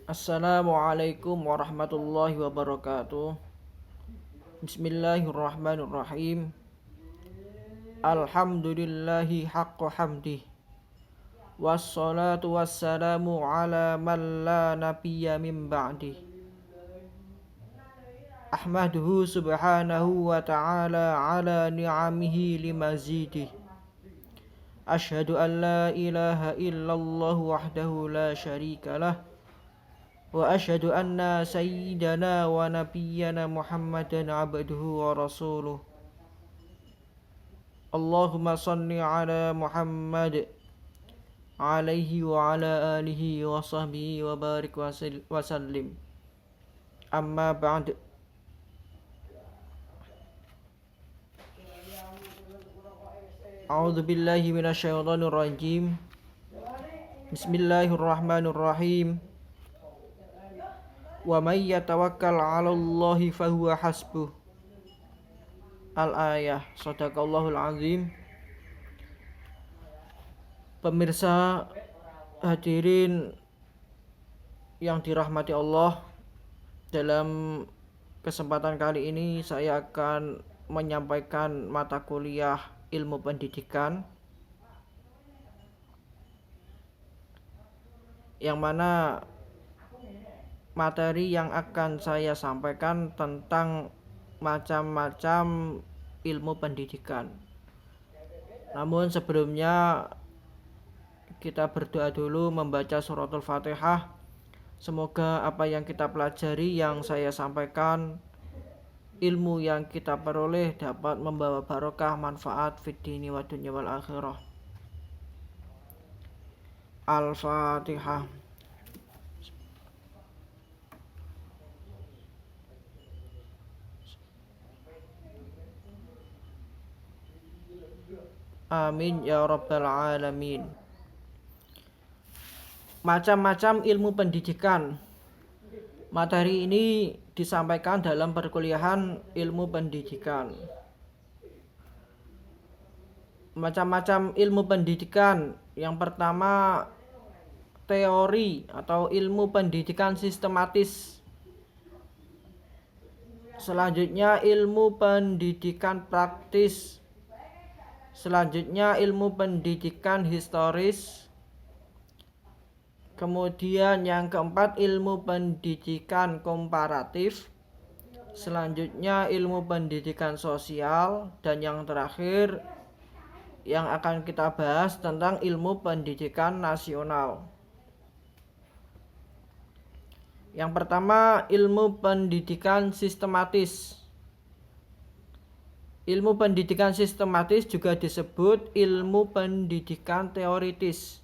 Assalamualaikum warahmatullahi wabarakatuh. Bismillahirrahmanirrahim. Alhamdulillahi haqqa hamdih. Wassalatu wassalamu ala man la nabiyya min ba'dih. Ahmaduhu subhanahu wa ta'ala ala ni'amihi limazidih. Ashhadu an la ilaha illallah wahdahu la syarika lah. Wa asyhadu anna sayyidana wa nabiyyana Muhammadan abduhu wa rasuluh. Allahumma salli ala Muhammad alaihi wa ala alihi wa sahbihi wa barik wa sallim. Amma ba'd. A'udzu billahi minasyaitonir rajim. Bismillahirrahmanirrahim. Wa may yatawakkal 'alallahi fahuwa hasbuh. Al-ayah. Shadaqallahul azim. Pemirsa hadirin yang dirahmati Allah, dalam kesempatan kali ini saya akan menyampaikan mata kuliah ilmu pendidikan, yang mana materi yang akan saya sampaikan tentang macam-macam ilmu pendidikan. Namun sebelumnya kita berdoa dulu membaca suratul Fatihah. Semoga apa yang kita pelajari, yang saya sampaikan, ilmu yang kita peroleh dapat membawa barokah manfaat fid dini wa dunya wal akhirah. Al-Fatihah. Amin ya rabbal alamin. Macam-macam ilmu pendidikan. Materi ini disampaikan dalam perkuliahan ilmu pendidikan. Macam-macam ilmu pendidikan. Yang pertama, teori atau ilmu pendidikan sistematis. Selanjutnya ilmu pendidikan praktis. Selanjutnya ilmu pendidikan historis. Kemudian yang keempat ilmu pendidikan komparatif. Selanjutnya ilmu pendidikan sosial. Dan yang terakhir yang akan kita bahas tentang ilmu pendidikan nasional. Yang pertama, ilmu pendidikan sistematis. Ilmu pendidikan sistematis juga disebut ilmu pendidikan teoritis.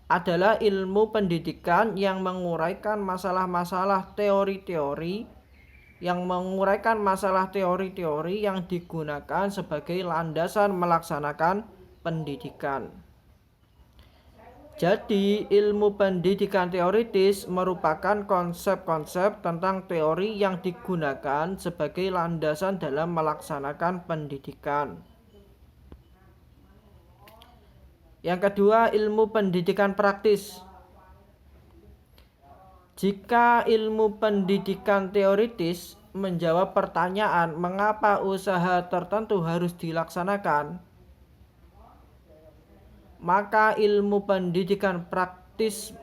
Adalah ilmu pendidikan yang menguraikan masalah-masalah teori-teori, yang digunakan sebagai landasan melaksanakan pendidikan. Jadi, ilmu pendidikan teoritis merupakan konsep-konsep tentang teori yang digunakan sebagai landasan dalam melaksanakan pendidikan. Yang kedua, ilmu pendidikan praktis. Jika ilmu pendidikan teoritis menjawab pertanyaan mengapa usaha tertentu harus dilaksanakan, maka ilmu pendidikan praktis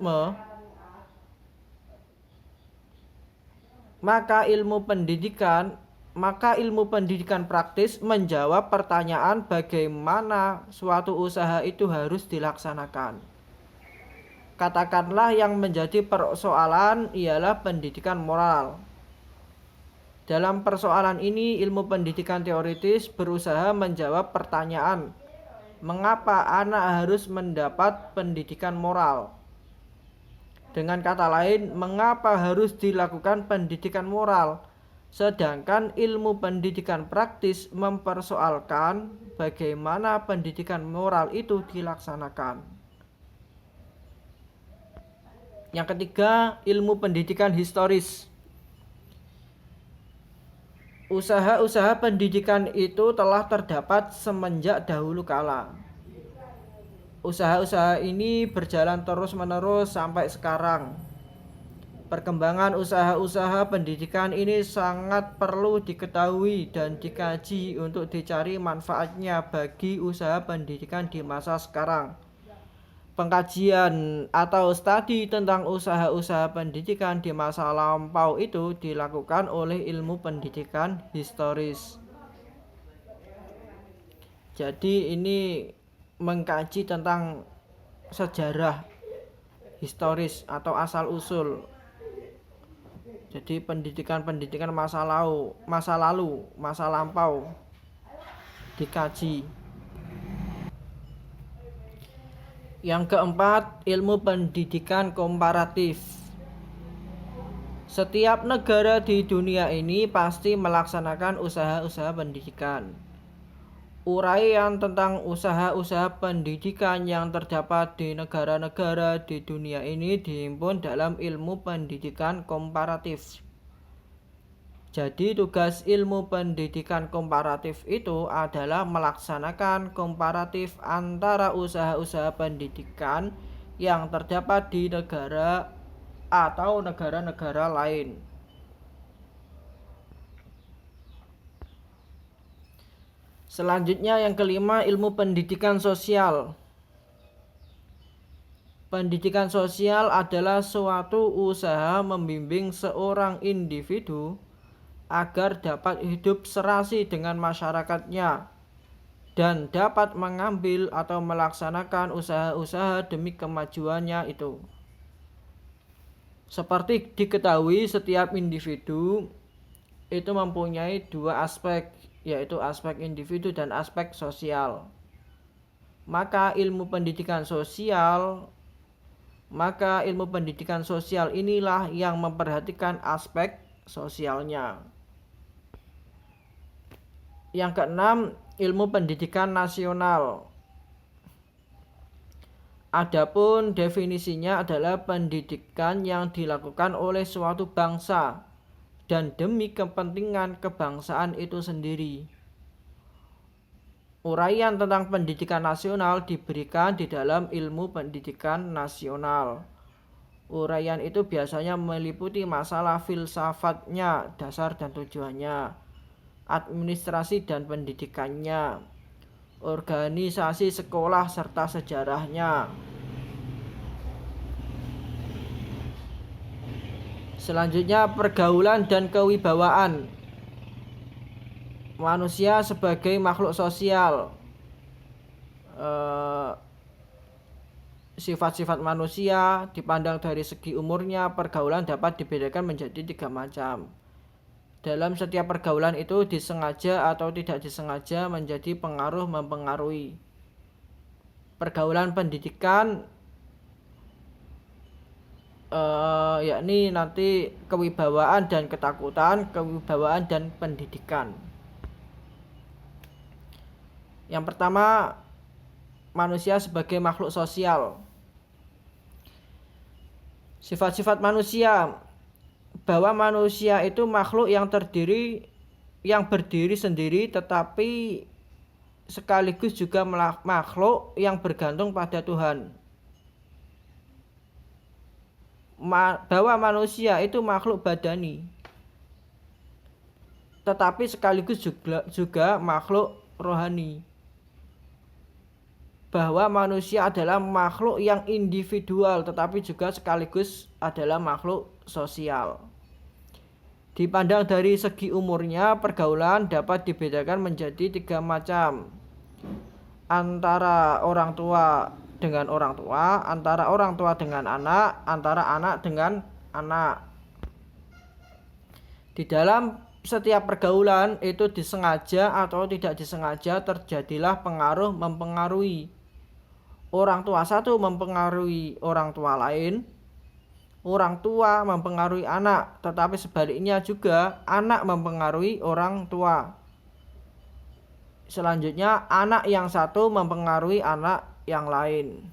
menjawab pertanyaan bagaimana suatu usaha itu harus dilaksanakan. Katakanlah yang menjadi persoalan ialah pendidikan moral. Dalam persoalan ini, ilmu pendidikan teoritis berusaha menjawab pertanyaan mengapa anak harus mendapat pendidikan moral. Dengan kata lain, mengapa harus dilakukan pendidikan moral? Sedangkan ilmu pendidikan praktis mempersoalkan bagaimana pendidikan moral itu dilaksanakan. Yang ketiga, ilmu pendidikan historis. Usaha-usaha pendidikan itu telah terdapat semenjak dahulu kala. usaha-usaha ini berjalan terus-menerus sampai sekarang. Perkembangan usaha-usaha pendidikan ini sangat perlu diketahui dan dikaji untuk dicari manfaatnya bagi usaha pendidikan di masa sekarang. Pengkajian atau studi tentang usaha-usaha pendidikan di masa lampau itu dilakukan oleh ilmu pendidikan historis. Jadi ini mengkaji tentang sejarah historis atau asal-usul. Jadi pendidikan masa lalu, masa lampau dikaji. Yang keempat, ilmu pendidikan komparatif. Setiap negara di dunia ini pasti melaksanakan usaha-usaha pendidikan. Uraian tentang usaha-usaha pendidikan yang terdapat di negara-negara di dunia ini dihimpun dalam ilmu pendidikan komparatif. Jadi tugas ilmu pendidikan komparatif itu adalah melaksanakan komparatif antara usaha-usaha pendidikan yang terdapat di negara atau negara-negara lain. Selanjutnya yang kelima, ilmu pendidikan sosial. Pendidikan sosial adalah suatu usaha membimbing seorang individu agar dapat hidup serasi dengan masyarakatnya dan dapat mengambil atau melaksanakan usaha-usaha demi kemajuannya itu. Seperti diketahui, setiap individu itu mempunyai dua aspek, yaitu aspek individu dan aspek sosial. Maka ilmu pendidikan sosial inilah yang memperhatikan aspek sosialnya. Yang keenam, ilmu pendidikan nasional. Adapun definisinya adalah pendidikan yang dilakukan oleh suatu bangsa dan demi kepentingan kebangsaan itu sendiri. Uraian tentang pendidikan nasional diberikan di dalam ilmu pendidikan nasional. Uraian itu biasanya meliputi masalah filsafatnya, dasar dan tujuannya, administrasi dan pendidikannya, organisasi sekolah serta sejarahnya. Selanjutnya, pergaulan dan kewibawaan. Manusia sebagai makhluk sosial. Sifat-sifat manusia dipandang dari segi umurnya, pergaulan dapat dibedakan menjadi 3 macam. Dalam setiap pergaulan itu disengaja atau tidak disengaja menjadi pengaruh mempengaruhi. Pergaulan pendidikan yakni nanti kewibawaan dan ketakutan, kewibawaan dan pendidikan. Yang pertama, manusia sebagai makhluk sosial. Sifat-sifat manusia, bahwa manusia itu makhluk yang berdiri sendiri tetapi sekaligus juga makhluk yang bergantung pada Tuhan. Bahwa manusia itu makhluk badani tetapi sekaligus juga makhluk rohani. Bahwa manusia adalah makhluk yang individual tetapi juga sekaligus adalah makhluk sosial. Dipandang dari segi umurnya, pergaulan dapat dibedakan menjadi 3 macam. Antara orang tua dengan orang tua, antara orang tua dengan anak, antara anak dengan anak. Di dalam setiap pergaulan itu disengaja atau tidak disengaja terjadilah pengaruh mempengaruhi. Orang tua satu mempengaruhi orang tua lain, orang tua mempengaruhi anak, tetapi sebaliknya juga anak mempengaruhi orang tua. Selanjutnya, anak yang satu mempengaruhi anak yang lain.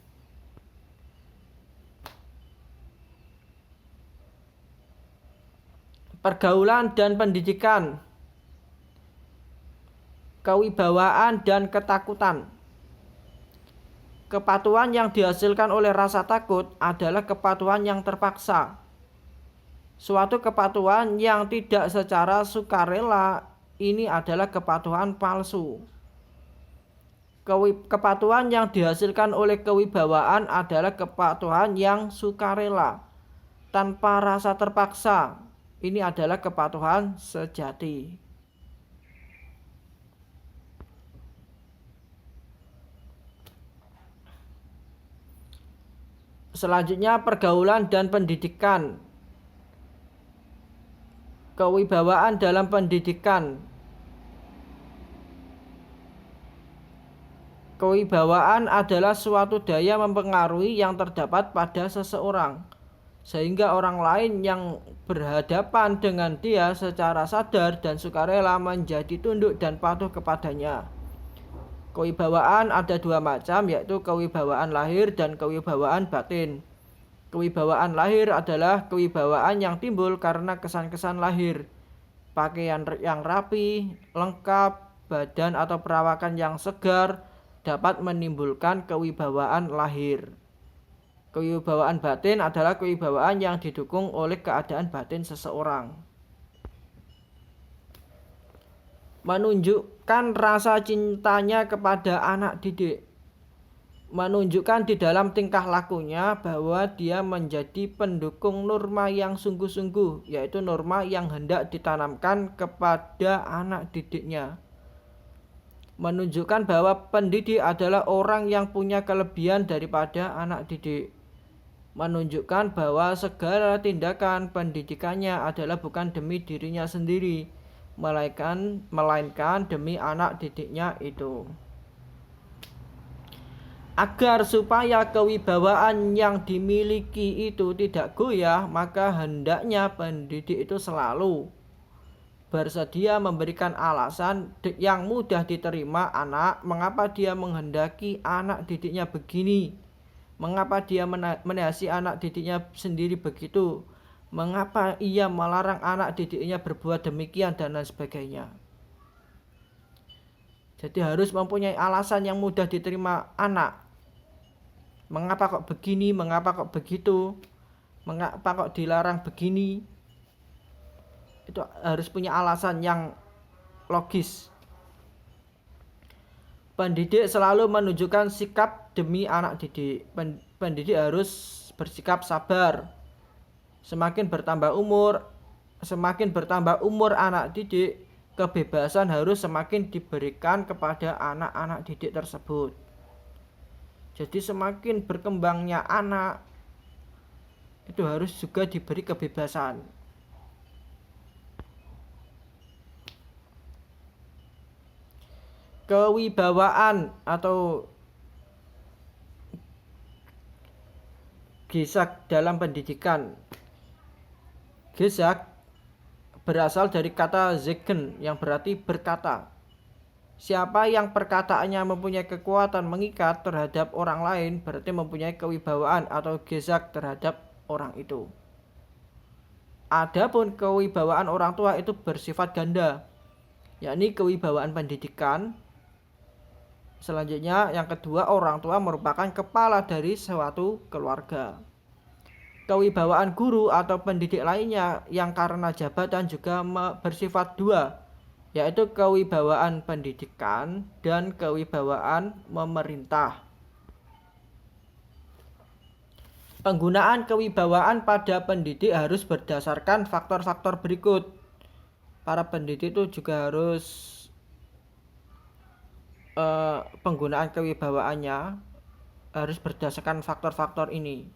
Pergaulan dan pendidikan, kewibawaan dan ketakutan. Kepatuhan yang dihasilkan oleh rasa takut adalah kepatuhan yang terpaksa. Suatu kepatuhan yang tidak secara sukarela ini adalah kepatuhan palsu. Kepatuhan yang dihasilkan oleh kewibawaan adalah kepatuhan yang sukarela tanpa rasa terpaksa. Ini adalah kepatuhan sejati. Selanjutnya, pergaulan dan pendidikan. Kewibawaan dalam pendidikan. Kewibawaan adalah suatu daya mempengaruhi yang terdapat pada seseorang, sehingga orang lain yang berhadapan dengan dia secara sadar dan sukarela menjadi tunduk dan patuh kepadanya. Kewibawaan ada dua macam, yaitu kewibawaan lahir dan kewibawaan batin. Kewibawaan lahir adalah kewibawaan yang timbul karena kesan-kesan lahir, pakaian yang rapi, lengkap, badan atau perawakan yang segar dapat menimbulkan kewibawaan lahir. Kewibawaan batin adalah kewibawaan yang didukung oleh keadaan batin seseorang. Menunjukkan rasa cintanya kepada anak didik. Menunjukkan di dalam tingkah lakunya bahwa dia menjadi pendukung norma yang sungguh-sungguh, yaitu norma yang hendak ditanamkan kepada anak didiknya. Menunjukkan bahwa pendidik adalah orang yang punya kelebihan daripada anak didik. Menunjukkan bahwa segala tindakan pendidikannya adalah bukan demi dirinya sendiri, melainkan demi anak didiknya itu. Agar supaya kewibawaan yang dimiliki itu tidak goyah, maka hendaknya pendidik itu selalu bersedia memberikan alasan yang mudah diterima anak, mengapa dia menghendaki anak didiknya begini, mengapa dia menasihatisi anak didiknya sendiri begitu, mengapa ia melarang anak didiknya berbuat demikian dan lain sebagainya. Jadi harus mempunyai alasan yang mudah diterima anak. Mengapa kok begini, mengapa kok begitu, mengapa kok dilarang begini. Itu harus punya alasan yang logis. Pendidik selalu menunjukkan sikap demi anak didik. Pendidik harus bersikap sabar. Semakin bertambah umur anak didik, kebebasan harus semakin diberikan kepada anak-anak didik tersebut. Jadi semakin berkembangnya anak, itu harus juga diberi kebebasan. Kewibawaan atau gesak dalam pendidikan. Gesak berasal dari kata zeggen yang berarti berkata. Siapa yang perkataannya mempunyai kekuatan mengikat terhadap orang lain berarti mempunyai kewibawaan atau gesak terhadap orang itu. Adapun kewibawaan orang tua itu bersifat ganda, yakni kewibawaan pendidikan. Selanjutnya yang kedua, orang tua merupakan kepala dari suatu keluarga. Kewibawaan guru atau pendidik lainnya yang karena jabatan juga bersifat dua, yaitu kewibawaan pendidikan dan kewibawaan memerintah. Penggunaan kewibawaan pada pendidik harus berdasarkan faktor-faktor berikut. Para pendidik itu juga harus penggunaan kewibawaannya harus berdasarkan faktor-faktor ini.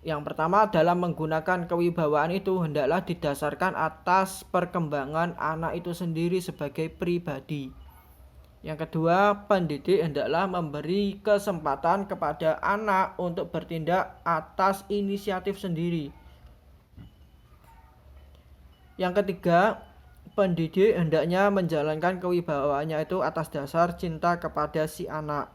Yang pertama, dalam menggunakan kewibawaan itu hendaklah didasarkan atas perkembangan anak itu sendiri sebagai pribadi. Yang kedua, pendidik hendaklah memberi kesempatan kepada anak untuk bertindak atas inisiatif sendiri. Yang ketiga, pendidik hendaknya menjalankan kewibawaannya itu atas dasar cinta kepada si anak.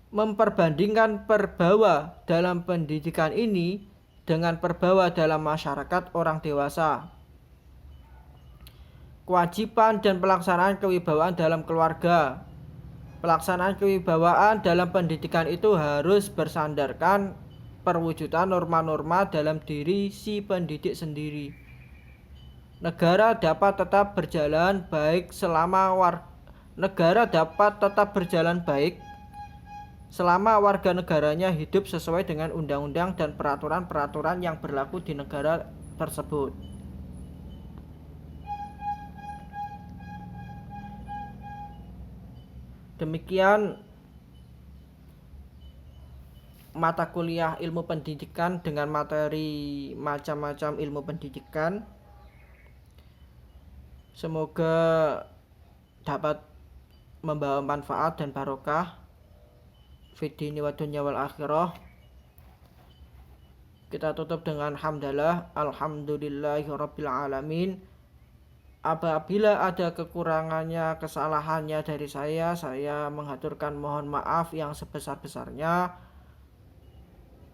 Memperbandingkan perbawa dalam pendidikan ini dengan perbawa dalam masyarakat orang dewasa. Kewajiban dan pelaksanaan kewibawaan dalam keluarga. Pelaksanaan kewibawaan dalam pendidikan itu harus bersandarkan perwujudan norma-norma dalam diri si pendidik sendiri. Negara dapat tetap berjalan baik selama warga negaranya hidup sesuai dengan undang-undang dan peraturan-peraturan yang berlaku di negara tersebut. Demikian mata kuliah ilmu pendidikan dengan materi macam-macam ilmu pendidikan. Semoga dapat membawa manfaat dan barokah fid dini wa dunya wal akhirah. Kita tutup dengan hamdalah, alhamdulillahirabbil alamin. Apabila ada kekurangannya, kesalahannya dari saya menghaturkan mohon maaf yang sebesar-besarnya.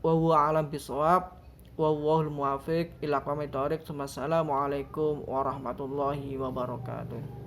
Wallahu a'lam bishawab. Wallahul muwaffiq ila aqwamit thoriq. Wassalamualaikum warahmatullahi wabarakatuh.